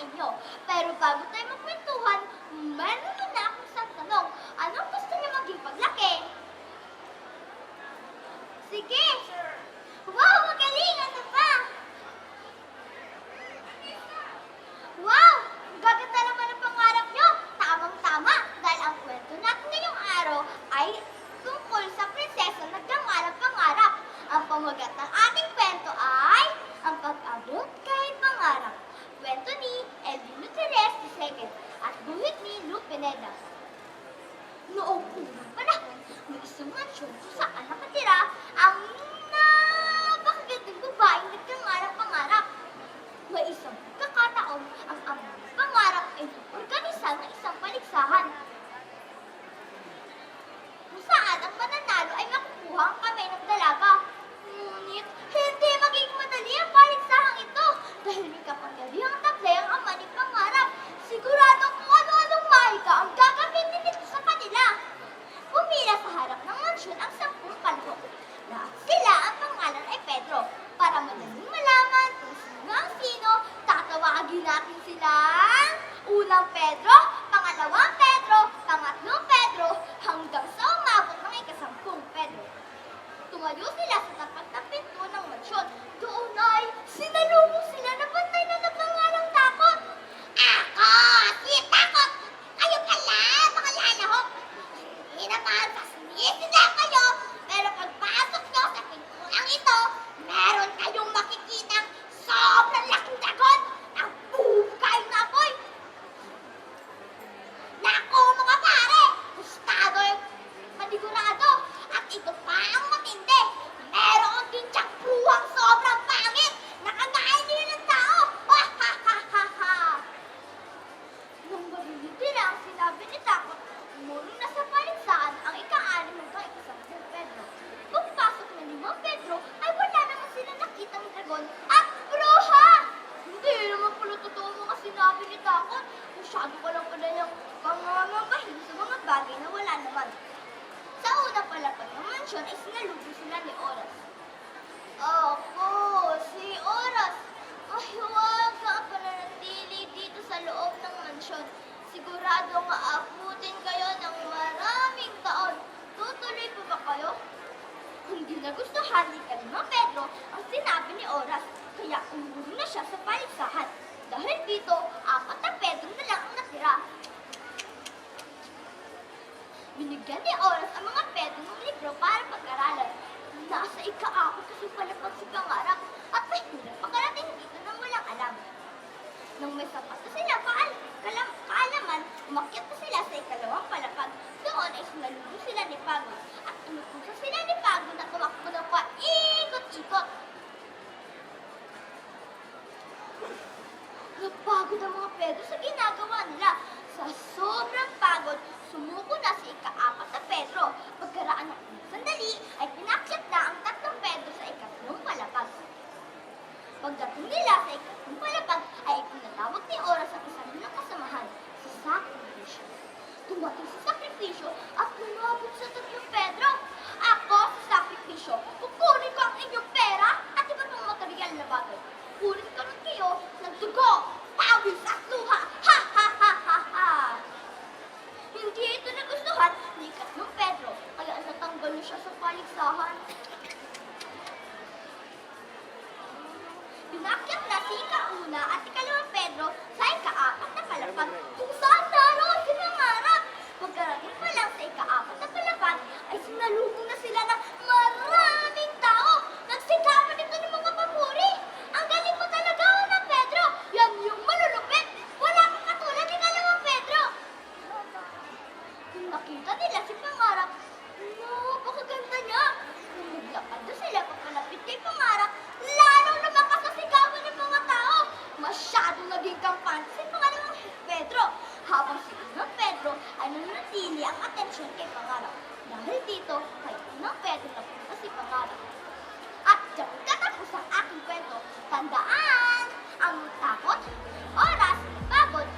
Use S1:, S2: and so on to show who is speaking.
S1: inyo. Pero bago tayo magkwentuhan, meron muna akong isang tanong. Anong gusto niyo maging paglaki? Sige! Wow, magaling! Ano pa? Wow! Ang gaganda naman ang pangarap niyo! Tamang-tama! Dahil ang kwento natin ngayong araw ay tungkol sa prinsesa na pangarap-pangarap. Ang pamagat ng ating kwento ay ang pag-abot kay pangarap. Kwento ni Elvino Teres II at buhit ni Lu Pineda. Noong unang panahon, may isang mansyon kung saan nakatira ang napakagandang babaeng nagkangarap-pangarap. May isang pagkakataon, ang amang pangarap ay organisa ng isang paligsahan kung saan ang mananalo ay makukuha ang kamay ng dalaga. Ngunit, hindi magiging madali ang paligsahang ito dahil may kapangyarihang taglay ang ama ni pangarap. Sigurado kung ano-anong mahika ang gagamitin nito sa kanila. Pumila sa harap ng mansyon ang 10 kalahok. Lahat sila ang pangalan ay Pedro. Para madaling malaman kung sino ang sino, tatawagin natin silang unang Pedro, pangalawang Pedro, pangatlong Pedro, hanggang sa umabot ng ika-10 Pedro. Tumayo sila sa tapat ng pinto ng mansyon. Doon ay sinalubong sila na bantay na nagngangalang Takot. Ako, si Takot! Kayo pala, mga lalahok! Hindi naman sasinisinda kayo, pero pagpasok nyo sa pintuang ito, meron kayong makikitang sobrang laking dagon ang bubugay na apoy. Naku mga pare, gustado yung manigurado at ito pa ang matindi. Meron din tiyang buwang sobrang pangit na kagain niyo ng tao. Nung mariliti na ang sinabi ni Takot, umulong na sa paligsahan ang ika-6 hanggang ika-10 Pedro. Pagpasok ng 5 Pedro ay wala naman silang nakitang dragon at bruha! Hindi naman pala totoo mga sinabi ni Takot. Masyado ka lang pala yung pangangabahin sa mga bagay na wala naman. Sa unang palapag ng mansyon ay sinalubong sila ni Oras. Ako, si Oras. Ay, huwag ka pananatili dito sa loob ng mansyon. Siguradong aabutin kayo ng maraming taon. Tutuloy po ba kayo? Hindi nagustuhan ni Kalimang Pedro ang sinabi ni Oras, kaya umuwi na siya sa paligsahan. Dahil dito, 4 na Pedro na lang ang natira. Binigyan ni Oras ang mga Pedro ng libro para pag-aralan. Nasa ika-4 kasi palapag si pangarap at mahirap pagkarating dito nang walang alam. Nang may sapat na sila kaalaman, umakyat na sila sa ika-2 palapag. Doon ay sinalubong sila ni Pagod at inutusan sila ni Pagod na tumakbo ng paikot-ikot. Napagod ang mga Pedro sa ginagawa nila. Sa sobrang pagod, sumuko na si ika-4 na Pedro. Pagkaraan ng sandali, ay pinakyat na ang 3 Pedro sa ika-3 palapag. Pagdating nila sa ika-3 palapag, ay pinatawag ni Oras ang isa nilang kasamahan, si Sakripisyo. Dumating si Sakripisyo at lumabot sa 3 Pedro. Ako, si Sakripisyo, kukunin ko ang inyong pera at iba pang material na bagay. Kunin ko rin kayo ng dugo, pawis at luha. Ha ha ha ha ha! Hindi ito nagustuhan ni 3 Pedro, kaya natanggal niya siya sa paligsahan. Pinakyat na si ika-1 at ika-2 Pedro sa ika-4 na palapag kung saan naroon si pangarap. Pagkarating pa lang sa ika-4 na palapag ay sinalubong na sila ng maraming tao. Nagsigawan ito ng mga papuri. Ang galing mo talaga, Unang Pedro. Yan yung malulupit. Wala kang katulad ni ika-2 Pedro. Nung nakita nila si pangarap, napakaganda niya. Nung naglakad na sila pagkalapit kay pangarap, lalong lumakas ang sigawan ng mga tao. Masyadong naging kampante si pangalawang Pedro, habang si Unang Pedro ay nanatili ang atensyon kay pangarap. Dahil dito, kay Unang Pedro napunta si pangarap. At diyan katapos ang aking kwento. Tandaan, ang takot, oras, pagod